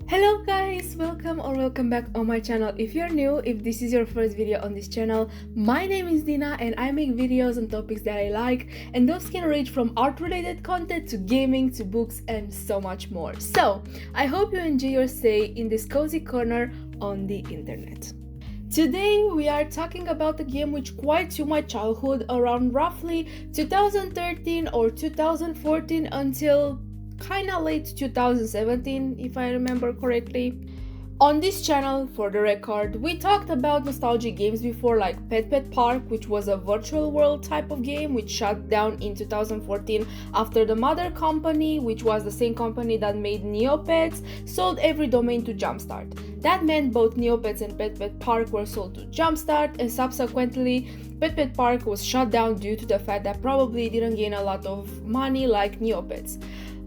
Hello guys, welcome back on my channel. If you're new, if this is your first video on this channel, my name is Dyna and I make videos on topics that I like, and those can range from art related content to gaming to books and so much more. So I hope you enjoy your stay in this cozy corner on the internet. Today we are talking about a game which quite to my childhood around roughly 2013 or 2014 until kinda late 2017 if I remember correctly. On this channel, for the record, we talked about nostalgic games before, like Pet Park, which was a virtual world type of game which shut down in 2014 after the mother company, which was the same company that made Neopets, sold every domain to Jumpstart. That meant both Neopets and Pet Park were sold to Jumpstart, and subsequently Pet Park was shut down due to the fact that probably didn't gain a lot of money like Neopets.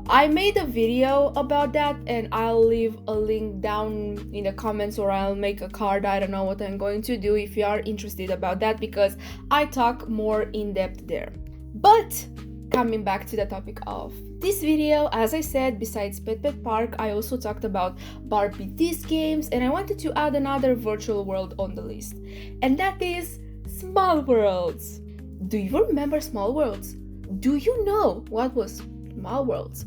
I made a video about that and I'll leave a link down in the comments, or I'll make a card. I don't know what I'm going to do if you are interested about that, because I talk more in depth there. But coming back to the topic of this video, as I said, besides Pet Park, I also talked about Barbie disc games, and I wanted to add another virtual world on the list, and that is Small Worlds. Do you remember Small Worlds? Do you know what was Small Worlds?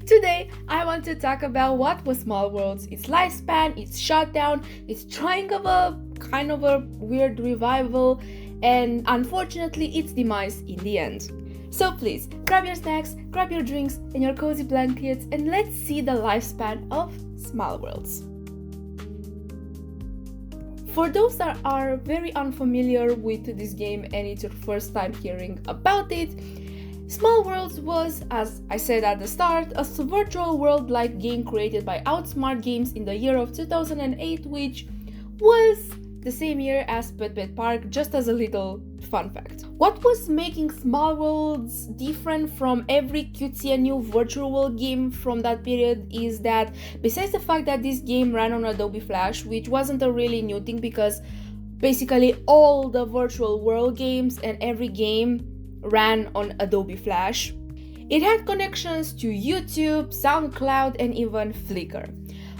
Today, I want to talk about what was Small Worlds, its lifespan, its shutdown, its trying of a kind of a weird revival, and unfortunately its demise in the end. So please, grab your snacks, grab your drinks and your cozy blankets, and let's see the lifespan of Small Worlds. For those that are very unfamiliar with this game and it's your first time hearing about it, Small Worlds was, as I said at the start, a virtual world-like game created by Outsmart Games in the year of 2008, which was the same year as Pet Park, just as a little fun fact. What was making Small Worlds different from every cutesy and new virtual world game from that period is that, besides the fact that this game ran on Adobe Flash, which wasn't a really new thing because basically all the virtual world games and every game ran on Adobe Flash, it had connections to YouTube, SoundCloud, and even Flickr.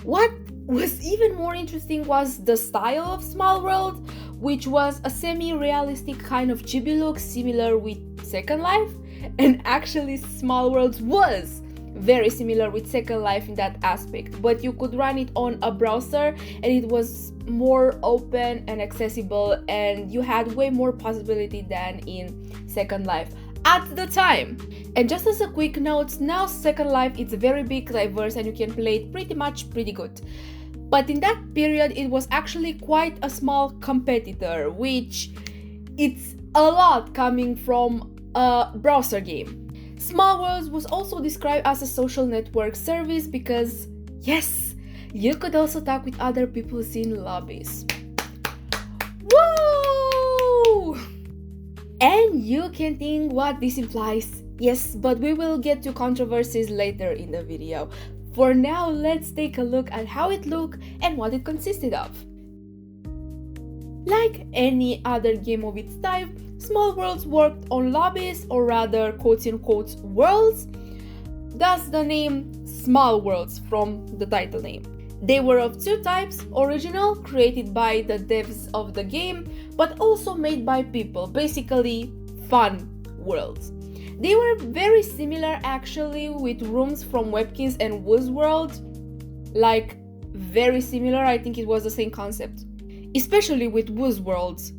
What was even more interesting was the style of Small World, which was a semi-realistic kind of chibi look similar with Second Life, and actually Small Worlds was very similar with Second Life in that aspect, but you could run it on a browser and it was more open and accessible, and you had way more possibility than in Second Life at the time. And just as a quick note, now Second Life is very big, diverse, and you can play it pretty good. But in that period it was actually quite a small competitor, which it's a lot coming from a browser game. Small Worlds was also described as a social network service because, yes, you could also talk with other people in lobbies. Woo! And you can think what this implies. Yes, but we will get to controversies later in the video. For now, let's take a look at how it looked and what it consisted of. Like any other game of its type, Small Worlds worked on lobbies, or rather quote-unquote worlds, thus the name Small Worlds from the title name. They were of two types: original, created by the devs of the game, but also made by people, basically fun worlds. They were very similar actually with rooms from Webkins and Woozworld, like very similar. I think it was the same concept, especially with Woozworlds.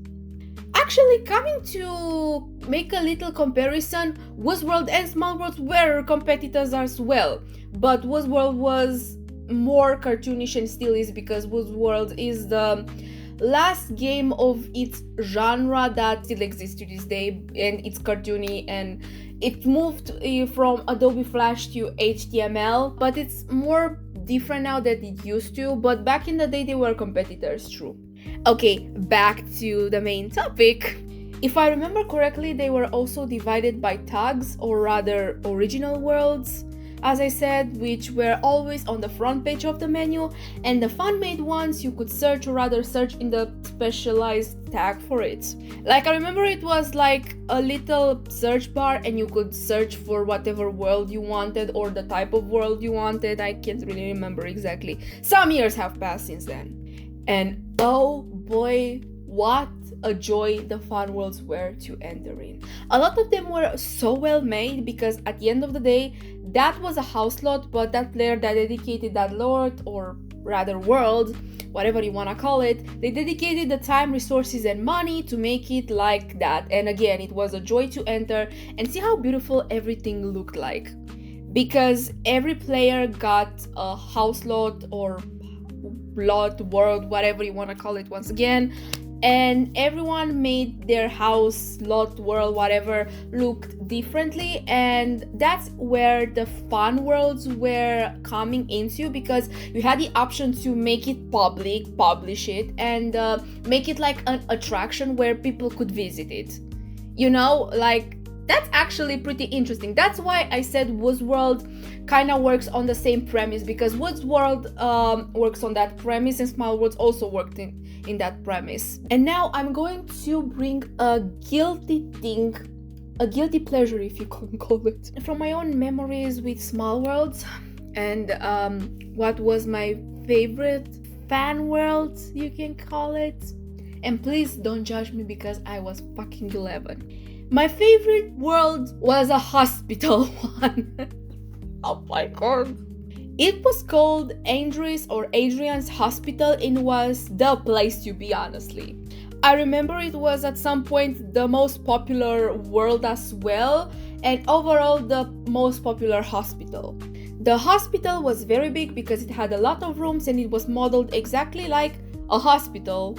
Actually, coming to make a little comparison, Woozworld and Small Worlds were competitors as well, but Woozworld was more cartoonish and still is, because Woozworld is the last game of its genre that still exists to this day, and it's cartoony, and it moved from Adobe Flash to HTML, but it's more different now than it used to, but back in the day they were competitors, true. Okay, back to the main topic. If I remember correctly, they were also divided by tags, or rather original worlds, as I said, which were always on the front page of the menu, and the fan-made ones you could search, or rather search in the specialized tag for it. Like, I remember it was like a little search bar and you could search for whatever world you wanted or the type of world you wanted. I can't really remember exactly. Some years have passed since then. And oh boy, what a joy the fan worlds were to enter in. A lot of them were so well made because at the end of the day, that was a house lot, but that player that dedicated that lot, or rather world, whatever you want to call it, they dedicated the time, resources, and money to make it like that. And again, it was a joy to enter and see how beautiful everything looked like. Because every player got a house lot or lot, world, whatever you want to call it once again, and everyone made their house, lot, world, whatever looked differently, and that's where the fun worlds were coming into, because you had the option to make it public, publish it, and make it like an attraction where people could visit it. You know, like, that's actually pretty interesting. That's why I said Woods World kind of works on the same premise, because Woods World works on that premise, and Small Worlds also worked in that premise. And now I'm going to bring a guilty thing, a guilty pleasure, if you can call it, from my own memories with Small Worlds, and what was my favorite fan world, you can call it. And please don't judge me because I was fucking 11. My favorite world was a hospital one. Oh my god. It was called Andres or Adrian's Hospital, and was the place to be, honestly. I remember it was at some point the most popular world as well, and overall the most popular hospital. The hospital was very big because it had a lot of rooms and it was modeled exactly like a hospital.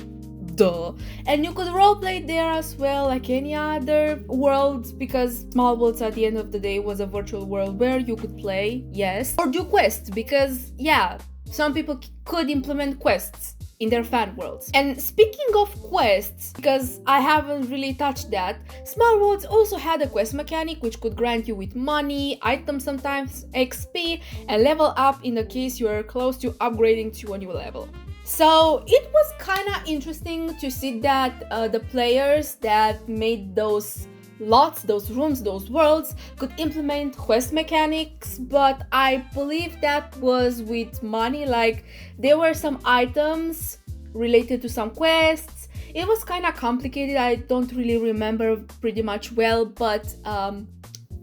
Duh. And you could roleplay there as well, like any other world, because Small Worlds at the end of the day was a virtual world where you could play, yes, or do quests, because yeah, some people could implement quests in their fan worlds. And speaking of quests, because I haven't really touched that, Small Worlds also had a quest mechanic which could grant you with money, items sometimes, XP, and level up in the case you are close to upgrading to a new level. So it was kind of interesting to see that the players that made those lots, those rooms, those worlds could implement quest mechanics, but I believe that was with money. Like, there were some items related to some quests. It was kind of complicated. I don't really remember pretty much well, but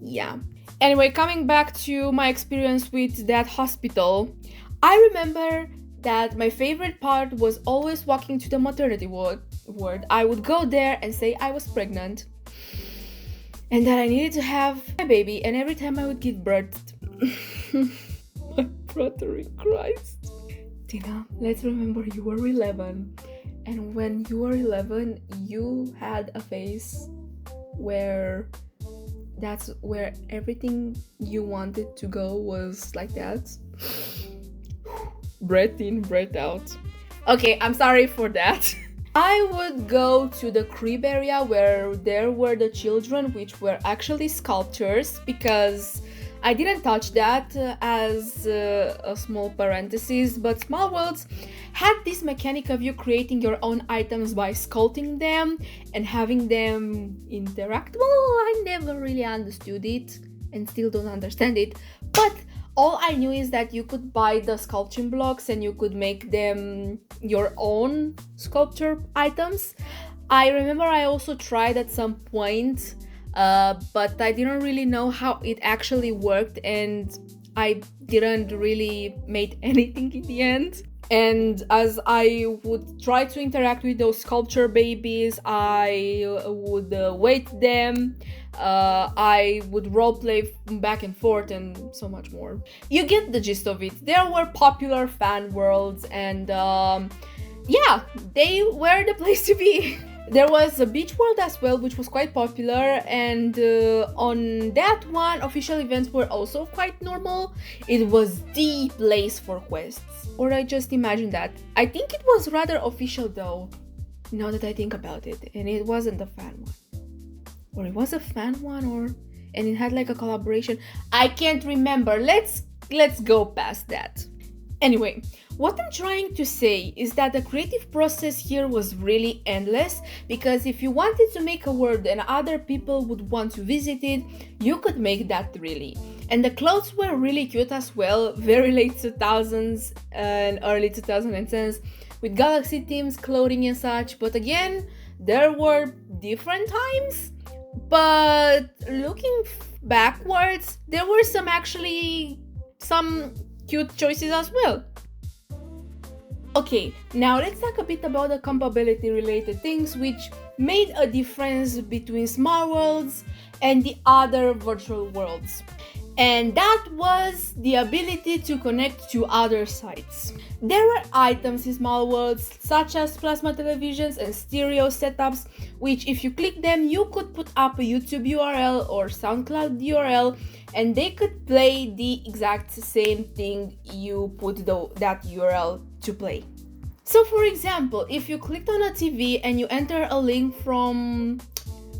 yeah. Anyway, coming back to my experience with that hospital, I remember that my favorite part was always walking to the maternity ward. I would go there and say I was pregnant and that I needed to have my baby, and every time I would give birth, my brother in Christ. Tina, let's remember you were 11, and when you were 11, you had a face where that's where everything you wanted to go was like that. Breath in, breath out. Okay, I'm sorry for that. I would go to the crib area where there were the children, which were actually sculptures, because I didn't touch that as a small parenthesis, but Small Worlds had this mechanic of you creating your own items by sculpting them and having them interact. Well, I never really understood it and still don't understand it, but all I knew is that you could buy the sculpting blocks and you could make them your own sculpture items. I remember I also tried at some point, but I didn't really know how it actually worked, and I didn't really make anything in the end. And as I would try to interact with those sculpture babies, I would weight them, I would roleplay back and forth, and so much more. You get the gist of it. There were popular fan worlds, and yeah, they were the place to be. There was a beach world as well, which was quite popular, and on that one, official events were also quite normal. It was the place for quests, or I just imagined that. I think it was rather official though, now that I think about it, and it wasn't a fan one. Or it was a fan one, or and it had like a collaboration. I can't remember. Let's go past that. Anyway, what I'm trying to say is that the creative process here was really endless, because if you wanted to make a world and other people would want to visit it, you could make that really. And the clothes were really cute as well, very late 2000s and early 2010s, with galaxy themes, clothing and such. But again, there were different times, but looking backwards, there were some cute choices as well. Okay, now let's talk a bit about the compatibility related things which made a difference between Small Worlds and the other virtual worlds. And that was the ability to connect to other sites. There were items in Small Worlds such as plasma televisions and stereo setups, which if you click them, you could put up a YouTube URL or SoundCloud URL, and they could play the exact same thing you put that URL to play. So for example, if you clicked on a TV and you enter a link from,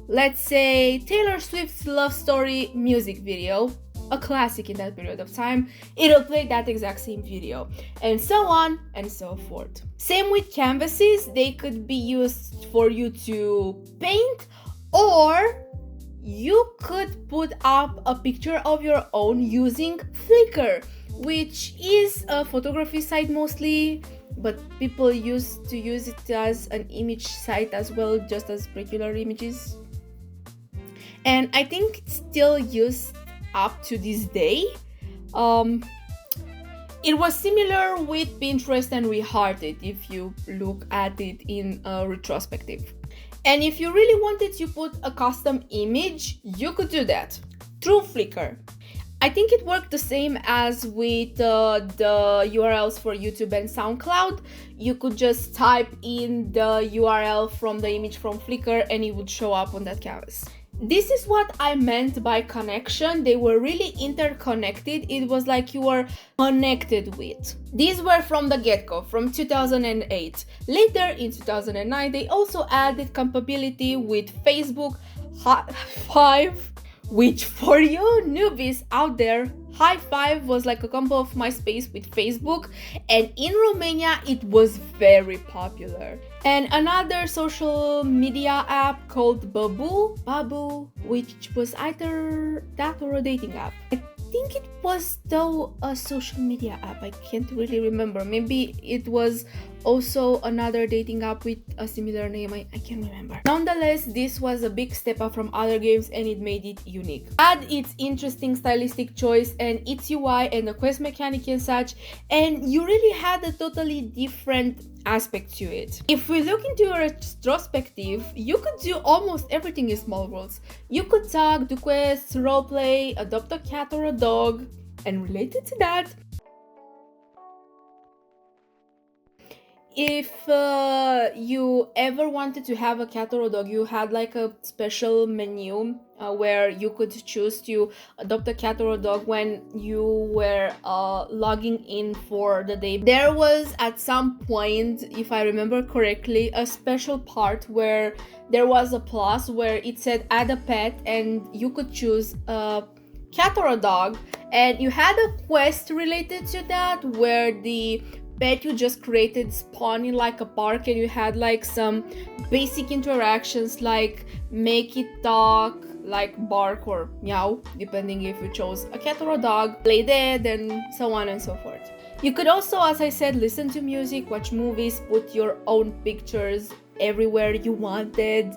let's say, Taylor Swift's Love Story music video, a classic in that period of time, it'll play that exact same video, and so on and so forth. Same with canvases, they could be used for you to paint, or you could put up a picture of your own using Flickr, which is a photography site mostly, but people used to use it as an image site as well, just as regular images. And I think it's still used up to this day. It was similar with Pinterest and Rehearted if you look at it in a retrospective. And if you really wanted to put a custom image, you could do that through Flickr. I think it worked the same as with the URLs for YouTube and SoundCloud. You could just type in the URL from the image from Flickr and it would show up on that canvas. This is what I meant by connection. They were really interconnected. It was like you were connected with. These were from the get-go, from 2008. Later, in 2009, they also added compatibility with Facebook High Five, which for you newbies out there, High Five was like a combo of MySpace with Facebook, and in Romania it was very popular. And another social media app called Babu, which was either that or a dating app. I think it was though a social media app, I can't really remember. Maybe it was also another dating app with a similar name, I can't remember. Nonetheless, this was a big step up from other games and it made it unique. Had its interesting stylistic choice and its UI and the quest mechanic and such, and you really had a totally different aspect to it. If we look into a retrospective, you could do almost everything in Small Worlds. You could talk, do quests, roleplay, adopt a cat or a dog, and related to that, if you ever wanted to have a cat or a dog, you had like a special menu where you could choose to adopt a cat or a dog when you were logging in for the day. There was at some point, if I remember correctly, a special part where there was a plus where it said add a pet and you could choose a cat or a dog, and you had a quest related to that where the pet you just created spawned in like a park, and you had like some basic interactions like make it talk, like bark or meow, depending if you chose a cat or a dog, play dead, and so on and so forth. You could also, as I said, listen to music, watch movies, put your own pictures everywhere you wanted.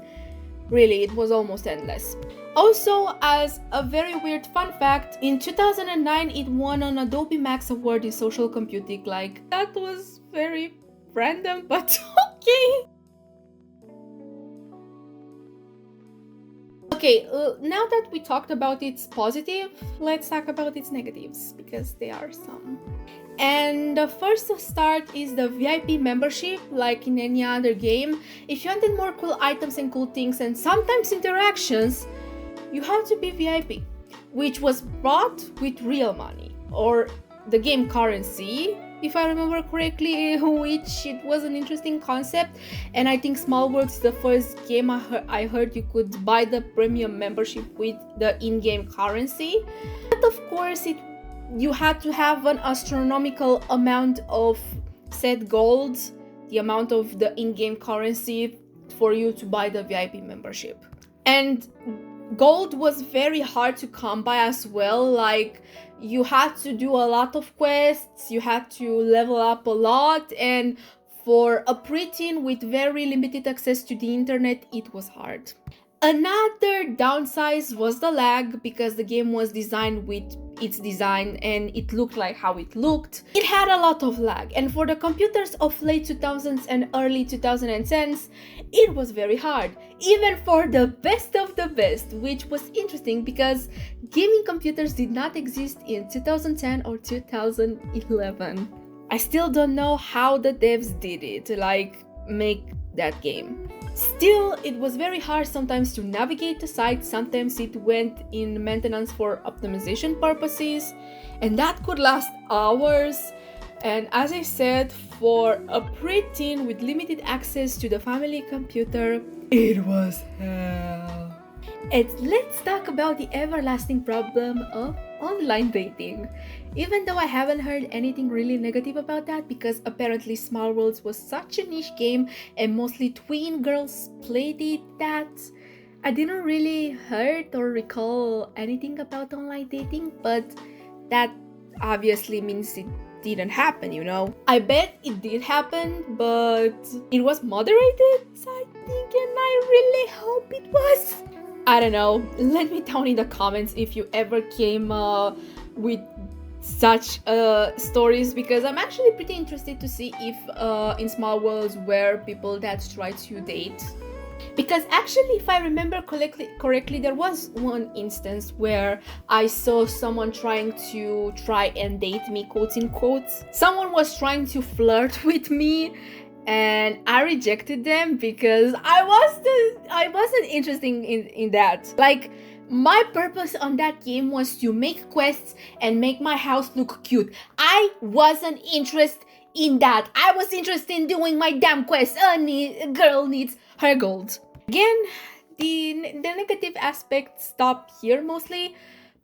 Really, it was almost endless. Also, as a very weird fun fact, in 2009 it won an Adobe Max Award in social computing. Like, that was very random, but okay. Okay, now that we talked about its positive, let's talk about its negatives, because there are some. And the first to start is the VIP membership. Like in any other game, if you wanted more cool items and cool things and sometimes interactions, you have to be VIP, which was bought with real money or the game currency, if I remember correctly, which it was an interesting concept. And I think Small Worlds is the first game I heard you could buy the premium membership with the in-game currency. But of course, you had to have an astronomical amount of set gold, the amount of the in-game currency for you to buy the VIP membership. And gold was very hard to come by as well. Like, you had to do a lot of quests, you had to level up a lot, and for a preteen with very limited access to the internet, it was hard. Another downside was the lag, because the game was designed with its design and it looked like how it looked. It had a lot of lag, and for the computers of late 2000s and early 2010s, it was very hard, even for the best of the best, which was interesting because gaming computers did not exist in 2010 or 2011. I still don't know how the devs did it, like make that game. Still, it was very hard sometimes to navigate the site. Sometimes it went in maintenance for optimization purposes, and that could last hours. And as I said, for a preteen with limited access to the family computer, it was hell. And let's talk about the everlasting problem of online dating. Even though I haven't heard anything really negative about that, because apparently Small Worlds was such a niche game and mostly tween girls played it, that I didn't really heard or recall anything about online dating, but that obviously means it didn't happen, you know. I bet it did happen, but it was moderated, I think, and I really hope it was. I don't know. Let me down in the comments if you ever came with such stories, because I'm actually pretty interested to see if in Small Worlds were people that try to date. Because actually, if I remember correctly, there was one instance where I saw someone trying and date me, quotes in quotes. Someone was trying to flirt with me, and I rejected them because I wasn't interested in that. Like, my purpose on that game was to make quests and make my house look cute. I wasn't interested in that. I was interested in doing my damn quest. A girl needs her gold. Again, the negative aspects stop here mostly,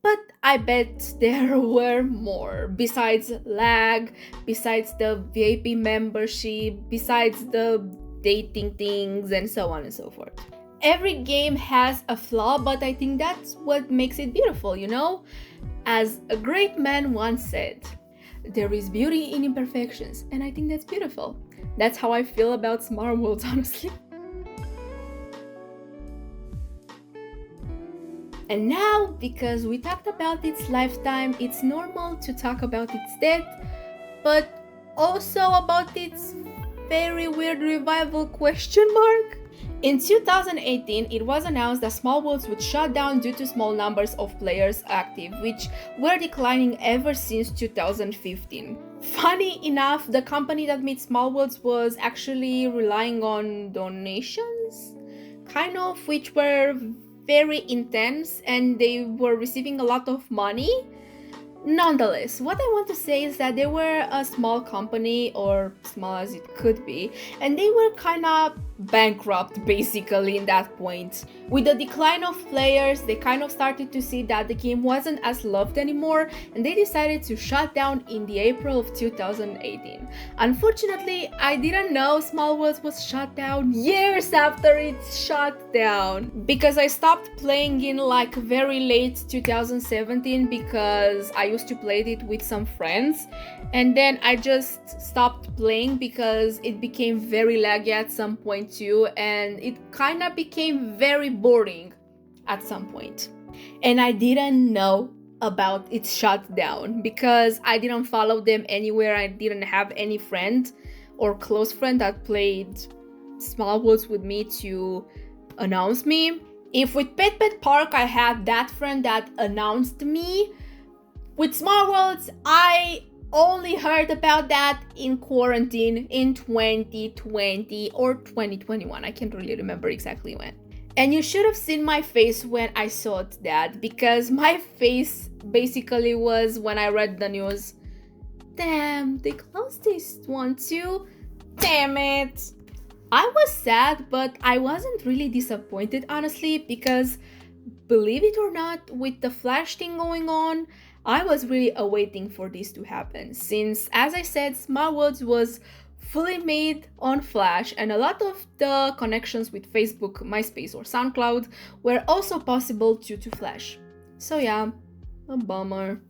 but I bet there were more. Besides lag, besides the VIP membership, besides the dating things, and so on and so forth. Every game has a flaw, but I think that's what makes it beautiful, you know? As a great man once said, there is beauty in imperfections, and I think that's beautiful. That's how I feel about Small Worlds, honestly. And now, because we talked about its lifetime, it's normal to talk about its death, but also about its very weird revival question mark. In 2018, it was announced that Small Worlds would shut down due to small numbers of players active, which were declining ever since 2015. Funny enough, the company that made Small Worlds was actually relying on donations, kind of, which were very intense, and they were receiving a lot of money. Nonetheless, what I want to say is that they were a small company, or small as it could be, and they were kind of bankrupt basically in that point. With the decline of players, they kind of started to see that the game wasn't as loved anymore, and they decided to shut down in the April of 2018. Unfortunately, I didn't know Small Worlds was shut down years after it's shut down, because I stopped playing in like very late 2017 because I used to play it with some friends, and then I just stopped playing because it became very laggy at some point too, and it kind of became very boring at some point. And I didn't know about its shutdown because I didn't follow them anywhere. I didn't have any friend or close friend that played Small Worlds with me to announce me. If with Pet Park I had that friend that announced me, with Small Worlds I only heard about that in quarantine in 2020 or 2021. I can't really remember exactly when. And you should have seen my face when I saw that, because my face basically was, when I read the news, damn, they closed this one too. Damn it. I was sad, but I wasn't really disappointed, honestly, because believe it or not, with the Flash thing going on, I was really awaiting for this to happen, since, as I said, Small Worlds was fully made on Flash, and a lot of the connections with Facebook, MySpace, or SoundCloud were also possible due to Flash. So yeah, a bummer.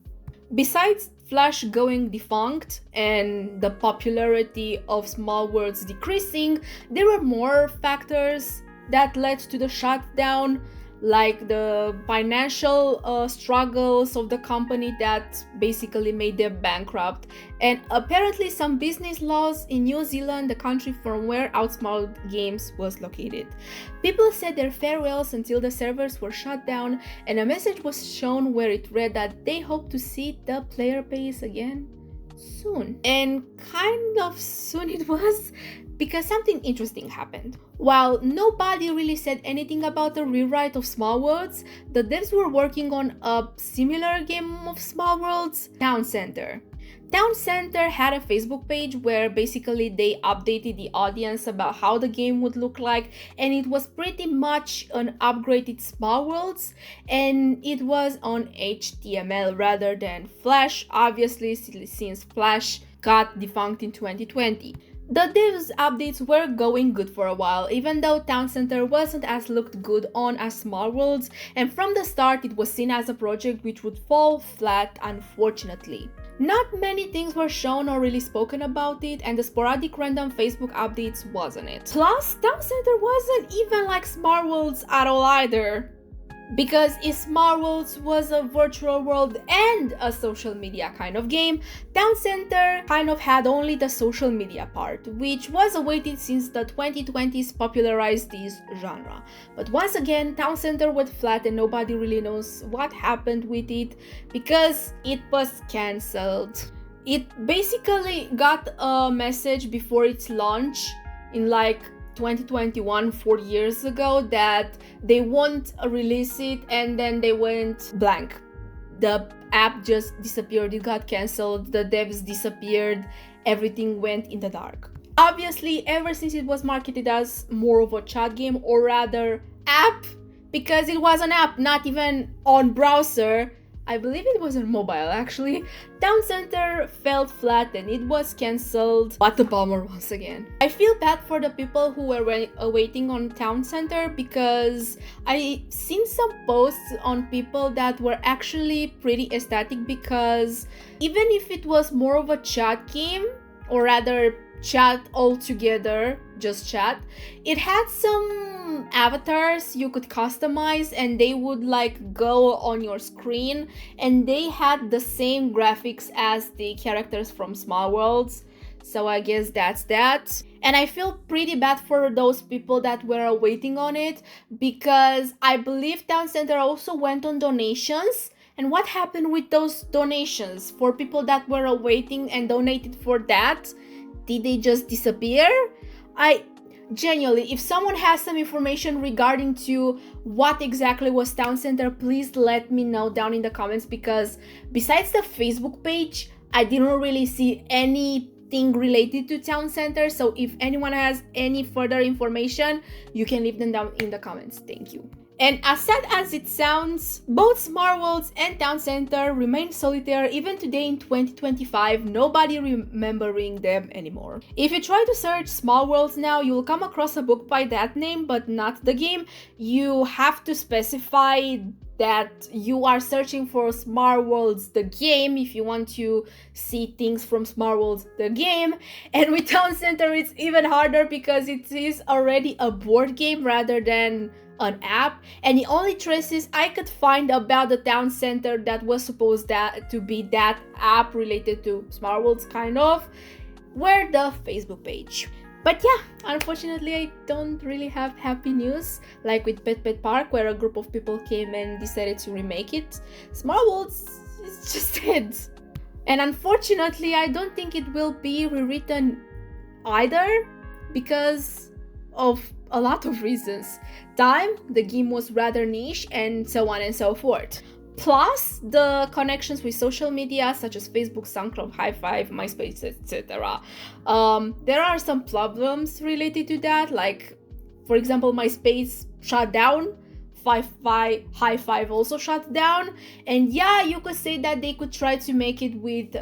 Besides Flash going defunct and the popularity of Small Worlds decreasing, there were more factors that led to the shutdown, like the financial struggles of the company that basically made them bankrupt, and apparently some business laws in New Zealand, the country from where Outsmart Games was located. People said their farewells until the servers were shut down, and a message was shown where it read that they hope to see the player base again soon. And kind of soon it was, because something interesting happened. While nobody really said anything about the rewrite of Small Worlds, the devs were working on a similar game of Small Worlds, Town Center. Town Center had a Facebook page where basically they updated the audience about how the game would look like, and it was pretty much an upgraded Small Worlds, and it was on HTML rather than Flash, obviously, since Flash got defunct in 2020. The devs updates were going good for a while, even though Town Center wasn't as looked good on as Small Worlds, and from the start it was seen as a project which would fall flat, unfortunately. Not many things were shown or really spoken about it, and the sporadic random Facebook updates wasn't it. Plus, Town Center wasn't even like Small Worlds at all either. Because if Small Worlds was a virtual world and a social media kind of game, Town Center kind of had only the social media part, which was awaited since the 2020s popularized this genre. But once again, Town Center went flat and nobody really knows what happened with it because it was cancelled. It basically got a message before its launch in like 2021, 4 years ago, that they won't release it, and then they went blank. The app just disappeared, it got cancelled, the devs disappeared, everything went in the dark. Obviously, ever since it was marketed as more of a chat game, or rather app, because it was an app, not even on browser, I believe it was on mobile actually, Town Center fell flat and it was cancelled. What a bummer once again. I feel bad for the people who were waiting on Town Center, because I seen some posts on people that were actually pretty ecstatic, because even if it was more of a chat game, or rather chat altogether, just chat, it had some avatars you could customize and they would like go on your screen, and they had the same graphics as the characters from Small Worlds. So I guess that's that. And I feel pretty bad for those people that were waiting on it, because I believe Town Center also went on donations. And what happened with those donations for people that were waiting and donated for that? Did they just disappear? I genuinely, if someone has some information regarding to what exactly was Town Center, please let me know down in the comments, because besides the Facebook page, I didn't really see anything related to Town Center. So if anyone has any further information, you can leave them down in the comments. Thank you. And as sad as it sounds, both Small Worlds and Town Center remain solitaire even today in 2025, nobody remembering them anymore. If you try to search Small Worlds now, you will come across a book by that name, but not the game. You have to specify that you are searching for Small Worlds the game if you want to see things from Small Worlds the game. And with Town Center it's even harder, because it is already a board game rather than an app, and the only traces I could find about the Town Center that was supposed to be that app related to Small Worlds kind of were the Facebook page. But yeah, unfortunately I don't really have happy news like with Pet Pet Park, where a group of people came and decided to remake it. Small Worlds is just dead. And unfortunately I don't think it will be rewritten either, because of a lot of reasons. Time, the game was rather niche, and so on and so forth. plus the connections with social media such as Facebook, SoundCloud, High5, MySpace, etc. There are some problems related to that, like for example MySpace shut down, High5 also shut down, and yeah, you could say that they could try to make it with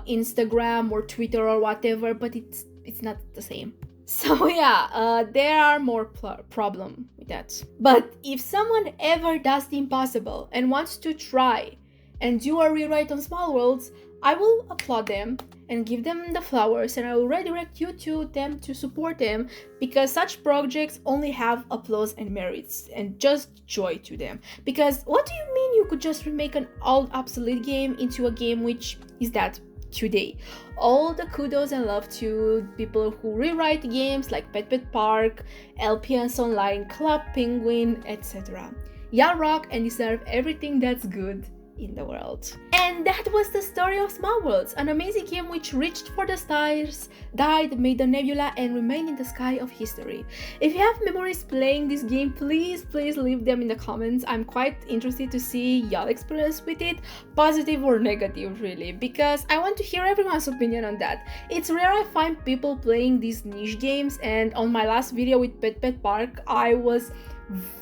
Instagram or Twitter or whatever, but it's not the same. So yeah, there are more problem with that. But if someone ever does the impossible and wants to try and do a rewrite on Small Worlds, I will applaud them and give them the flowers, and I will redirect you to them to support them, because such projects only have applause and merits and just joy to them. Because what do you mean you could just remake an old obsolete game into a game which is that today? All the kudos and love to people who rewrite games like Pet Park, LPS Online, Club Penguin, etc. Y'all rock and deserve everything that's good in the world. And that was the story of Small Worlds, an amazing game which reached for the stars, died, made a nebula, and remained in the sky of history. If you have memories playing this game, please leave them in the comments. I'm quite interested to see y'all experience with it, positive or negative really, because I want to hear everyone's opinion on that. It's rare I find people playing these niche games, and on my last video with Pet Park, I was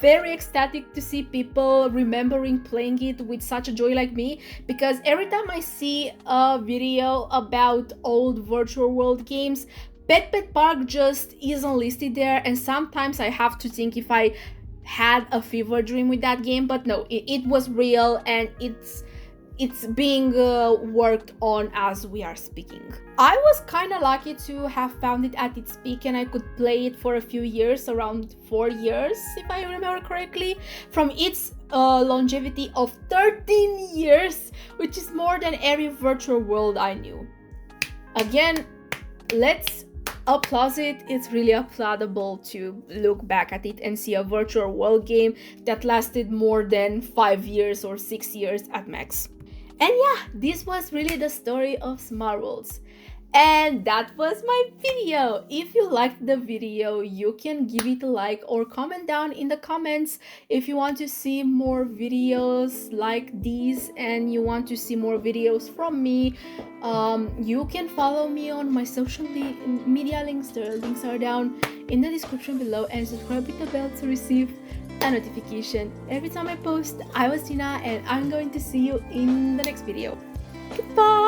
very ecstatic to see people remembering playing it with such a joy like me, because every time I see a video about old virtual world games, Pet Park just isn't listed there, and sometimes I have to think if I had a fever dream with that game, but no, it was real, and it's being worked on as we are speaking. I was kind of lucky to have found it at its peak, and I could play it for a few years, around 4 years if I remember correctly, from its longevity of 13 years, which is more than every virtual world I knew. Again, let's applaud it. It's really applaudable to look back at it and see a virtual world game that lasted more than 5 years or 6 years at max. And yeah, this was really the story of Small Worlds. And that was my video. If you liked the video, you can give it a like or comment down in the comments if you want to see more videos like these and you want to see more videos from me. You can follow me on my social media links. The links are down in the description below, and subscribe with the bell to receive a notification every time I post. I was Dyna, and I'm going to see you in the next video. Goodbye!